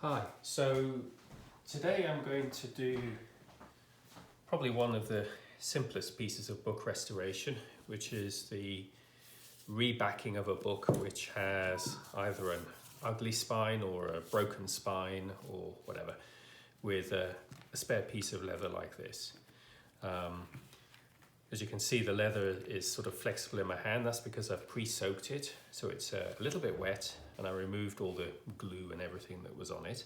Hi, so today I'm going to do probably one of the simplest pieces of book restoration, which is the rebacking of a book which has either an ugly spine or a broken spine or whatever, with a spare piece of leather like this. As you can see, the leather is sort of flexible in my hand. That's because I've pre-soaked it, so it's a little bit wet, and I removed all the glue and everything that was on it.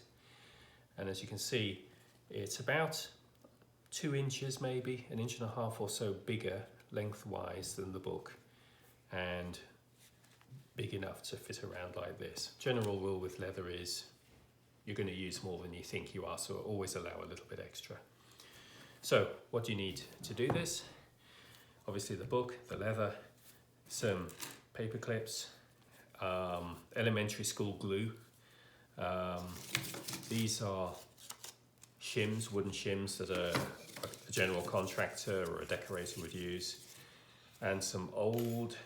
And as you can see, it's about 2 inches, maybe 1.5 inches or so bigger lengthwise than the book, and big enough to fit around like this. General rule with leather is you're going to use more than you think you are, so always allow a little bit extra. So what do you need to do this? Obviously the book, the leather, some paper clips, elementary school glue. These are shims, wooden shims that a general contractor or a decorator would use, and some old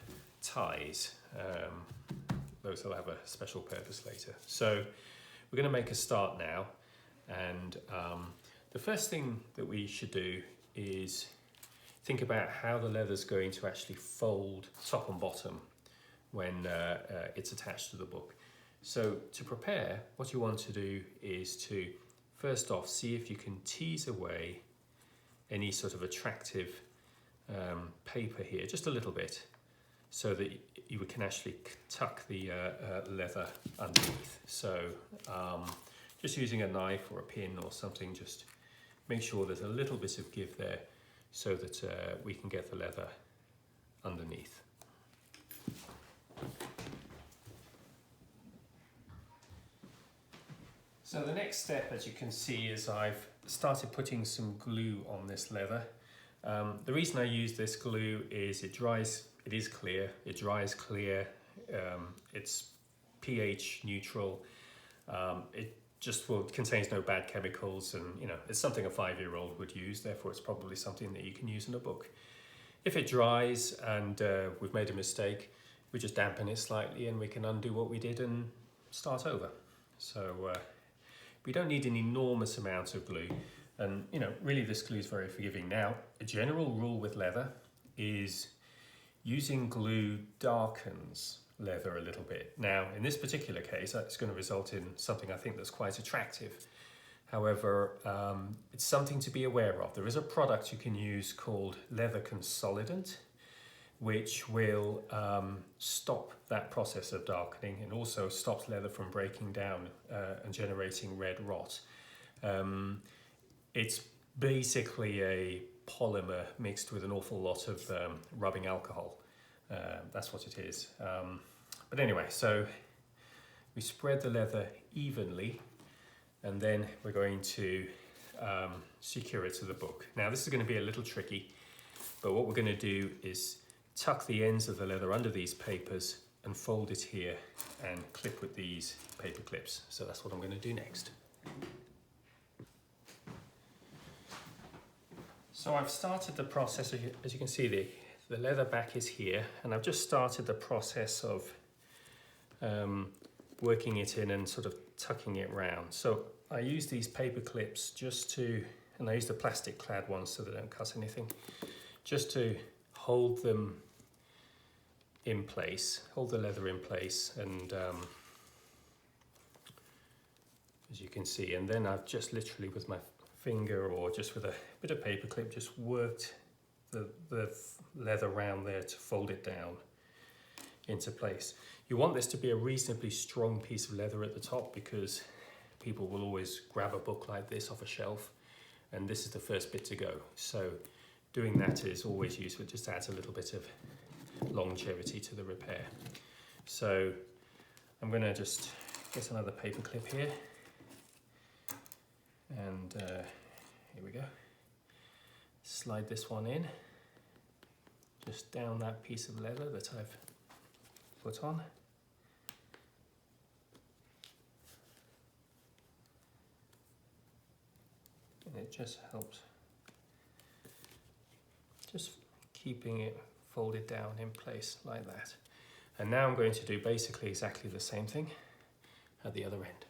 ties. Those will have a special purpose later. So we're going to make a start now, and the first thing that we should do is think about how the leather's going to actually fold top and bottom when it's attached to the book. So to prepare, what you want to do is to first off see if you can tease away any sort of attractive paper here, just a little bit, so that you can actually tuck the leather underneath. So just using a knife or a pin or something, just make sure there's a little bit of give there, so that we can get the leather underneath. So the next step, as you can see, is I've started putting some glue on this leather. The reason I use this glue is it dries, it is clear, it dries clear, it's pH neutral, it just contains no bad chemicals, and it's something a 5-year-old would use, therefore it's probably something that you can use in a book. If it dries and we've made a mistake, we just dampen it slightly and we can undo what we did and start over. So we don't need an enormous amount of glue, and really this glue is very forgiving. Now, a general rule with leather is using glue darkens leather a little bit. Now, in this particular case, that's going to result in something I think that's quite attractive. However, it's something to be aware of. There is a product you can use called leather consolidant, which will stop that process of darkening and also stops leather from breaking down and generating red rot. It's basically a polymer mixed with an awful lot of rubbing alcohol. That's what it is. But anyway, so we spread the leather evenly, and then we're going to secure it to the book. Now this is going to be a little tricky, but what we're going to do is tuck the ends of the leather under these papers and fold it here and clip with these paper clips. So that's what I'm going to do next. So I've started the process, as you can see, the leather back is here, and I've just started the process of working it in and sort of tucking it round. So I use these paper clips just to, and I use the plastic clad ones so they don't cut anything, just to hold them in place, hold the leather in place, and as you can see, and then I've just literally with my finger or just with a bit of paper clip just worked the leather around there to fold it down into place. You want this to be a reasonably strong piece of leather at the top, because people will always grab a book like this off a shelf, and this is the first bit to go. So doing that is always useful, it just adds a little bit of longevity to the repair. So I'm going to just get another paper clip here, and here we go. Slide this one in, just down that piece of leather that I've put on. And it just helps, just keeping it folded down in place like that. And now I'm going to do basically exactly the same thing at the other end.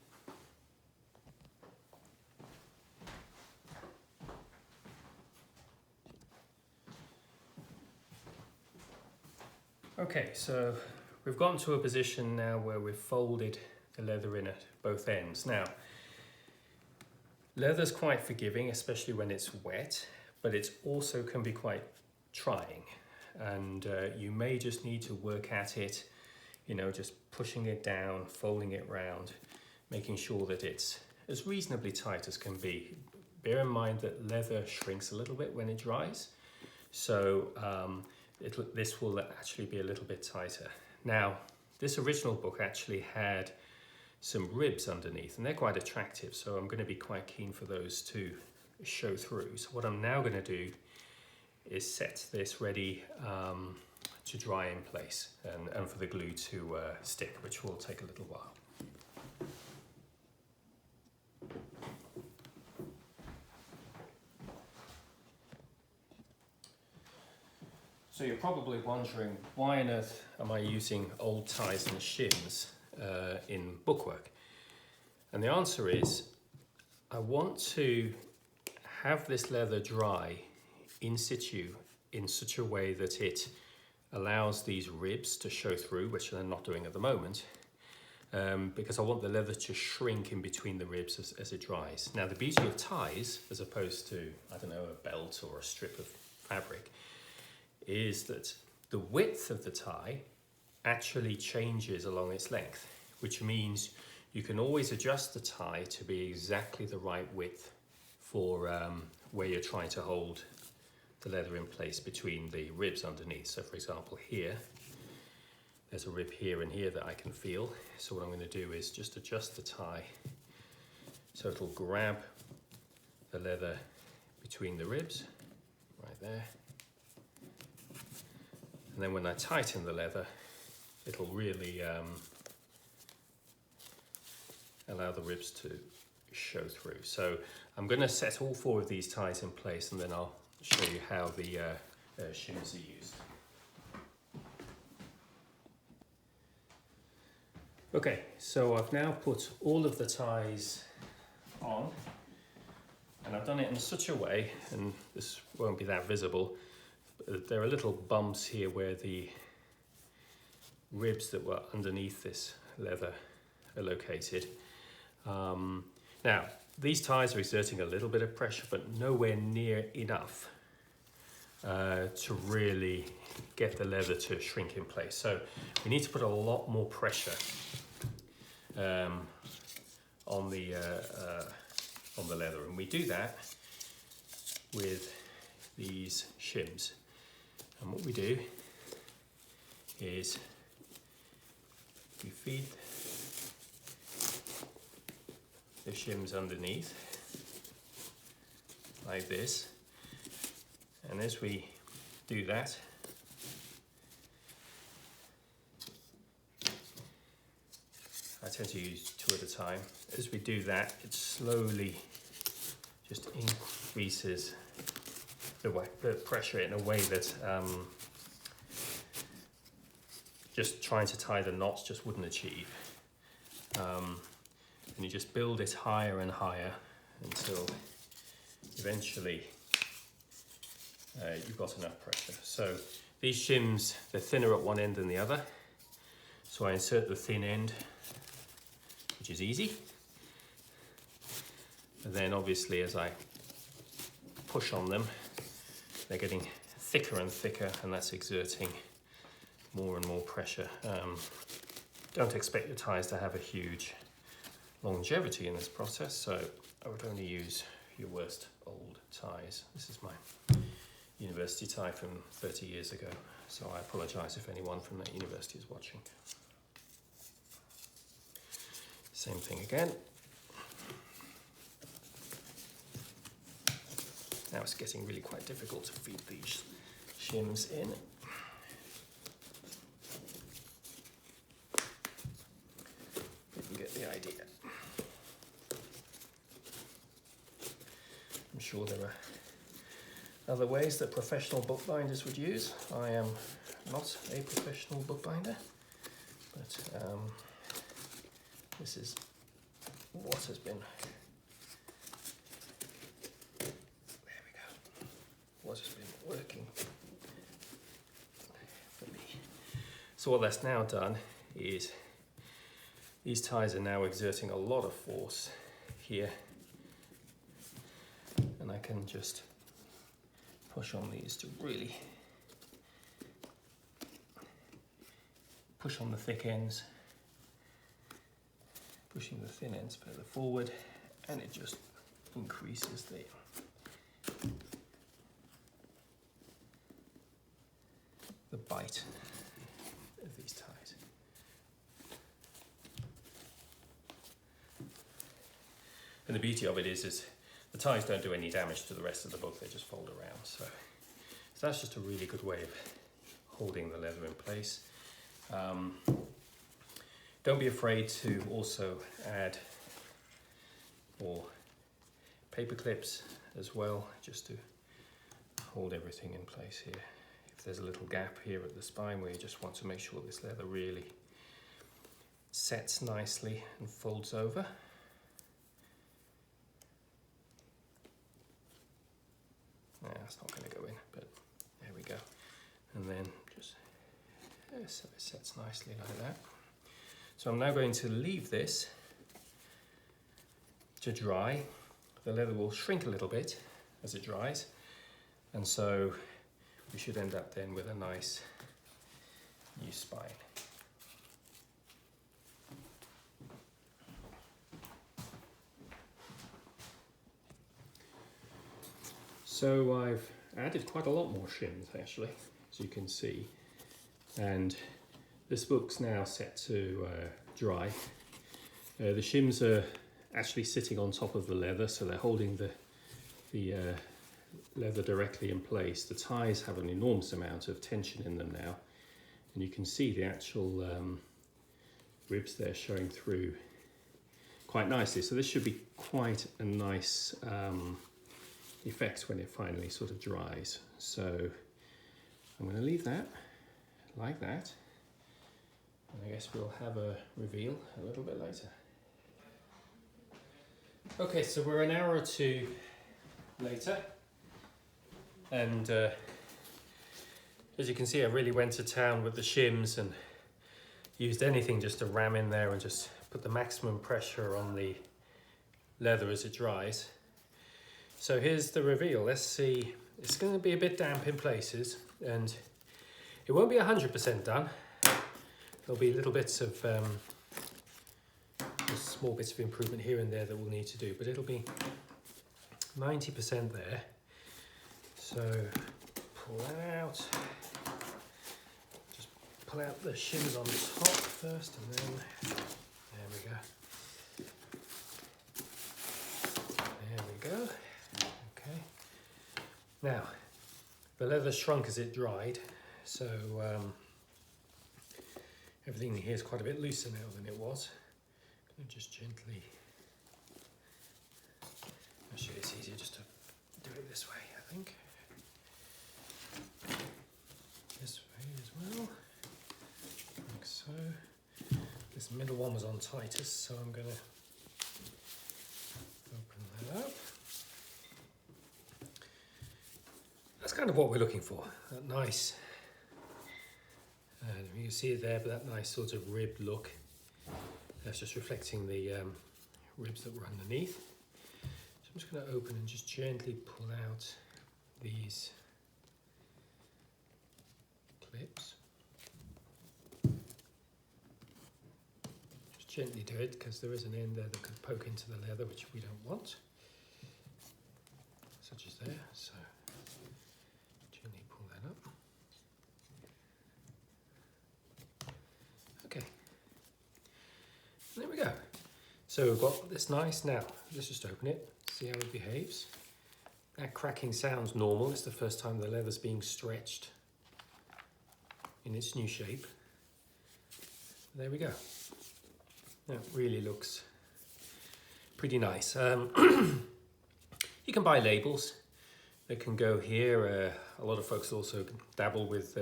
Okay, so we've gotten to a position now where we've folded the leather in at both ends. Now, leather's quite forgiving, especially when it's wet, but it also can be quite trying. And you may just need to work at it, you know, just pushing it down, folding it round, making sure that it's as reasonably tight as can be. Bear in mind that leather shrinks a little bit when it dries, so this will actually be a little bit tighter. Now, this original book actually had some ribs underneath, and they're quite attractive, so I'm going to be quite keen for those to show through. So what I'm now going to do is set this ready to dry in place and for the glue to stick, which will take a little while. So you're probably wondering, why on earth am I using old ties and shims in bookwork? And the answer is, I want to have this leather dry in situ in such a way that it allows these ribs to show through, which they're not doing at the moment, because I want the leather to shrink in between the ribs as it dries. Now, the beauty of ties, as opposed to, I don't know, a belt or a strip of fabric, is that the width of the tie actually changes along its length, which means you can always adjust the tie to be exactly the right width for where you're trying to hold the leather in place between the ribs underneath. So for example, here, there's a rib here and here that I can feel. So what I'm going to do is just adjust the tie so it'll grab the leather between the ribs, right there. And then when I tighten the leather, it'll really allow the ribs to show through. So I'm going to set all 4 of these ties in place, and then I'll show you how the shims are used. Okay, so I've now put all of the ties on, and I've done it in such a way, and this won't be that visible, but there are little bumps here where the ribs that were underneath this leather are located. Now, these ties are exerting a little bit of pressure, but nowhere near enough to really get the leather to shrink in place. So we need to put a lot more pressure on the leather, and we do that with these shims. And what we do is we feed the shims underneath like this, and as we do that, I tend to use 2 at a time. As we do that, it slowly just increases the pressure in a way that just trying to tie the knots just wouldn't achieve. And you just build it higher and higher until eventually you've got enough pressure. So these shims, they're thinner at one end than the other. So I insert the thin end, which is easy. And then obviously as I push on them, they're getting thicker and thicker, and that's exerting more and more pressure. Don't expect your ties to have a huge longevity in this process, so I would only use your worst old ties. This is my university tie from 30 years ago, so I apologise if anyone from that university is watching. Same thing again. Now it's getting really quite difficult to feed these shims in. You can get the idea. I'm sure there are other ways that professional bookbinders would use. I am not a professional bookbinder, but this is what has been, what has been working for me. So what that's now done is these ties are now exerting a lot of force here, and I can just push on these to really push on the thick ends, pushing the thin ends further forward, and it just increases the bite of these ties. And the beauty of it is the ties don't do any damage to the rest of the book, they just fold around. So that's just a really good way of holding the leather in place. Don't be afraid to also add more paper clips as well, just to hold everything in place here. If there's a little gap here at the spine where you just want to make sure this leather really sets nicely and folds over. That's not going to go in, but there we go. And then just so it sets nicely like that. So I'm now going to leave this to dry. The leather will shrink a little bit as it dries, and so we should end up then with a nice new spine. So I've added quite a lot more shims actually, as you can see, and this book's now set to dry. The shims are actually sitting on top of the leather, so they're holding the leather directly in place. The ties have an enormous amount of tension in them now, and you can see the actual ribs there showing through quite nicely. So this should be quite a nice effect when it finally sort of dries. So I'm going to leave that like that, and I guess we'll have a reveal a little bit later. Okay, so we're an hour or two later, and as you can see, I really went to town with the shims and used anything just to ram in there and just put the maximum pressure on the leather as it dries. So here's the reveal. Let's see. It's going to be a bit damp in places, and it won't be 100% done. There'll be little bits of just small bits of improvement here and there that we'll need to do, but it'll be 90% there. So pull that out. Just pull out the shims on top first, and then there we go. There we go. Okay. Now, the leather shrunk as it dried, so everything here is quite a bit looser now than it was. I'm just gently, actually it's easier just to do it this way, I think. This way as well, like so. This middle one was on tightest, so I'm going to open that up. That's kind of what we're looking for, that nice, you can see it there, but that nice sort of ribbed look. That's just reflecting the ribs that were underneath. So I'm just going to open and just gently pull out these clips. Just gently do it, because there is an end there that could poke into the leather, which we don't want. Such as there, so gently pull that up. Okay. There we go. So we've got this nice. Now let's just open it, see how it behaves. That cracking sounds normal. It's the first time the leather's being stretched in its new shape. There we go. That really looks pretty nice. You can buy labels that can go here. A lot of folks also dabble with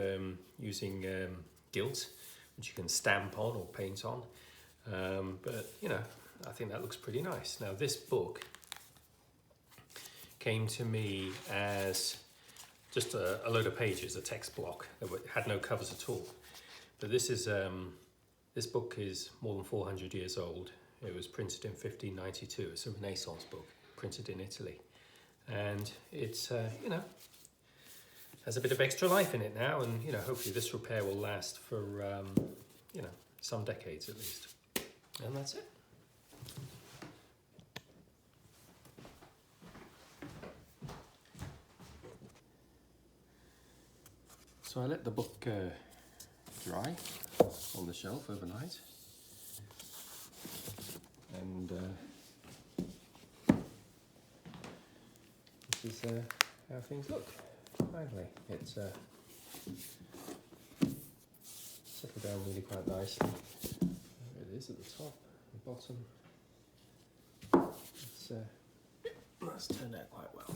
using gilt, which you can stamp on or paint on. But you know, I think that looks pretty nice. Now this book came to me as just a load of pages, a text block that had no covers at all. But this book is more than 400 years old. It was printed in 1592. It's a Renaissance book, printed in Italy. And it's, you know, has a bit of extra life in it now, and, you know, hopefully this repair will last for, you know, some decades at least. And that's it. So I let the book dry on the shelf overnight, and this is how things look. Finally, it's settled down really quite nicely. There it is at the top and bottom. That's turned out quite well.